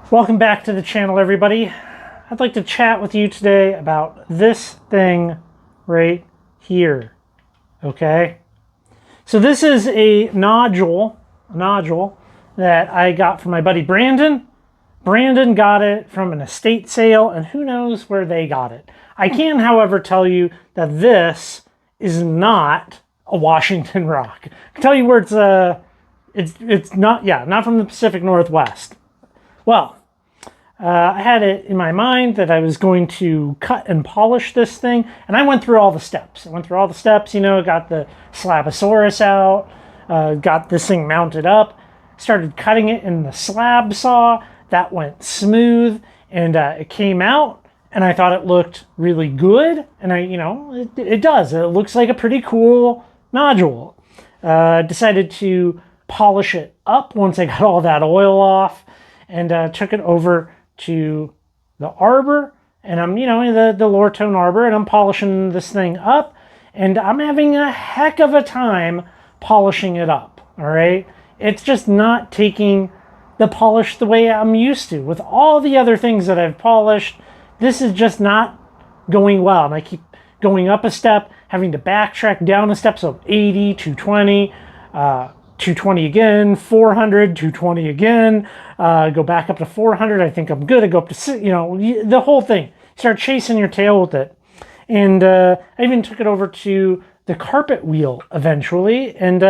Welcome back to the channel, everybody. I'd like to chat with you today about this thing right here, okay? So this is a nodule that I got from my buddy Brandon. Brandon got it from an estate sale, and who knows where they got it. I can, however, tell you that this is not a Washington rock. I can tell you where it's not from the Pacific Northwest. Well, I had it in my mind that I was going to cut and polish this thing, and I went through all the steps. You know, got the Slabosaurus out, got this thing mounted up, started cutting it in the slab saw. That went smooth, and it came out, and I thought it looked really good, and it does. It looks like a pretty cool nodule. Decided to polish it up once I got all that oil off, and took it over to the arbor, and I'm, the Lortone arbor, and I'm polishing this thing up, and I'm having a heck of a time polishing it up, all right? It's just not taking the polish the way I'm used to. With all the other things that I've polished, this is just not going well, and I keep going up a step, having to backtrack down a step, so 80, 220, 220 again, 400, 220 again, go back up to 400. I think I'm good. I go up to, the whole thing. Start chasing your tail with it. And I even took it over to the carpet wheel eventually. And,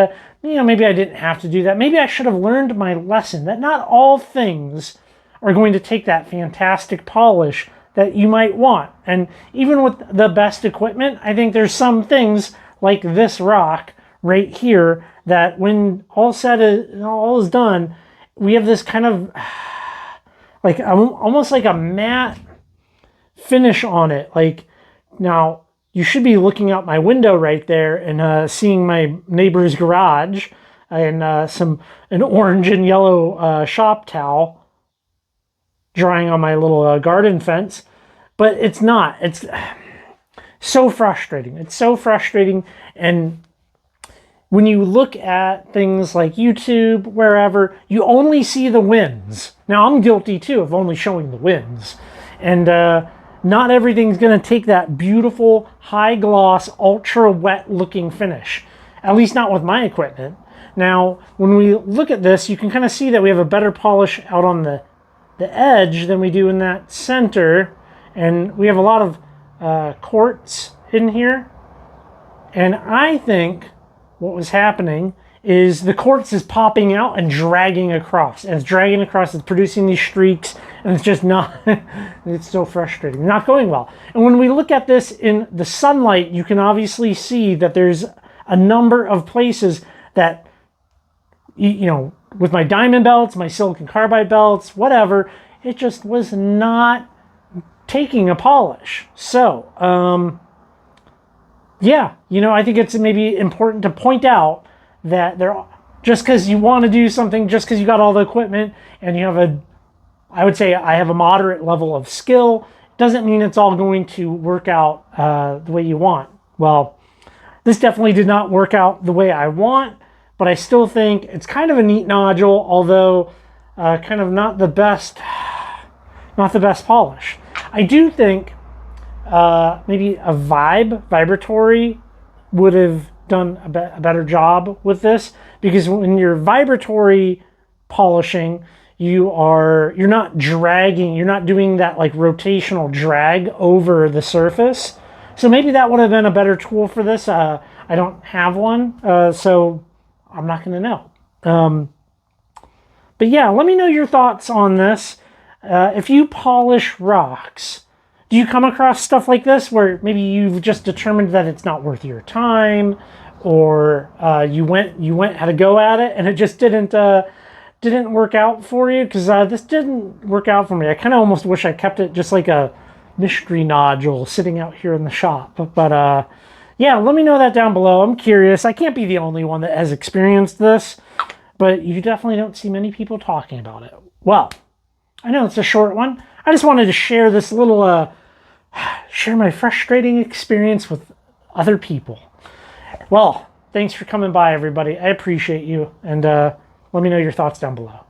maybe I didn't have to do that. Maybe I should have learned my lesson that not all things are going to take that fantastic polish that you might want. And even with the best equipment, I think there's some things like this rock right here that when all is done, we have this kind of like almost like a matte finish on it. Like, now you should be looking out my window right there and seeing my neighbor's garage and an orange and yellow shop towel drying on my little garden fence, but it's not. It's so frustrating. It's so frustrating. And when you look at things like YouTube, wherever, you only see the wins. Now, I'm guilty too of only showing the wins. And not everything's going to take that beautiful, high gloss, ultra wet looking finish. At least not with my equipment. Now, when we look at this, you can kind of see that we have a better polish out on the edge than we do in that center. And we have a lot of quartz in here. And I think what was happening is the quartz is popping out and dragging across. And it's dragging across, it's producing these streaks, and it's just not, it's so frustrating, not going well. And when we look at this in the sunlight, you can obviously see that there's a number of places that, with my diamond belts, my silicon carbide belts, whatever, it just was not taking a polish. So, yeah, I think it's maybe important to point out that just because you want to do something, just because you got all the equipment and you have I would say I have a moderate level of skill, doesn't mean it's all going to work out the way you want. Well, this definitely did not work out the way I want, but I still think it's kind of a neat nodule, although kind of not the best polish. I do think maybe a vibratory would have done a better job with this, because when you're vibratory polishing, you're not dragging, you're not doing that like rotational drag over the surface. So maybe that would have been a better tool for this. I don't have one, so I'm not going to know. But yeah, let me know your thoughts on this. If you polish rocks, do you come across stuff like this where maybe you've just determined that it's not worth your time, or you had a go at it and it just didn't work out for you? Because this didn't work out for me. I kind of almost wish I kept it just like a mystery nodule sitting out here in the shop. But yeah, let me know that down below. I'm curious. I can't be the only one that has experienced this, but you definitely don't see many people talking about it. Well, I know it's a short one. I just wanted to share this little, share my frustrating experience with other people. Well, thanks for coming by, everybody. I appreciate you, and let me know your thoughts down below.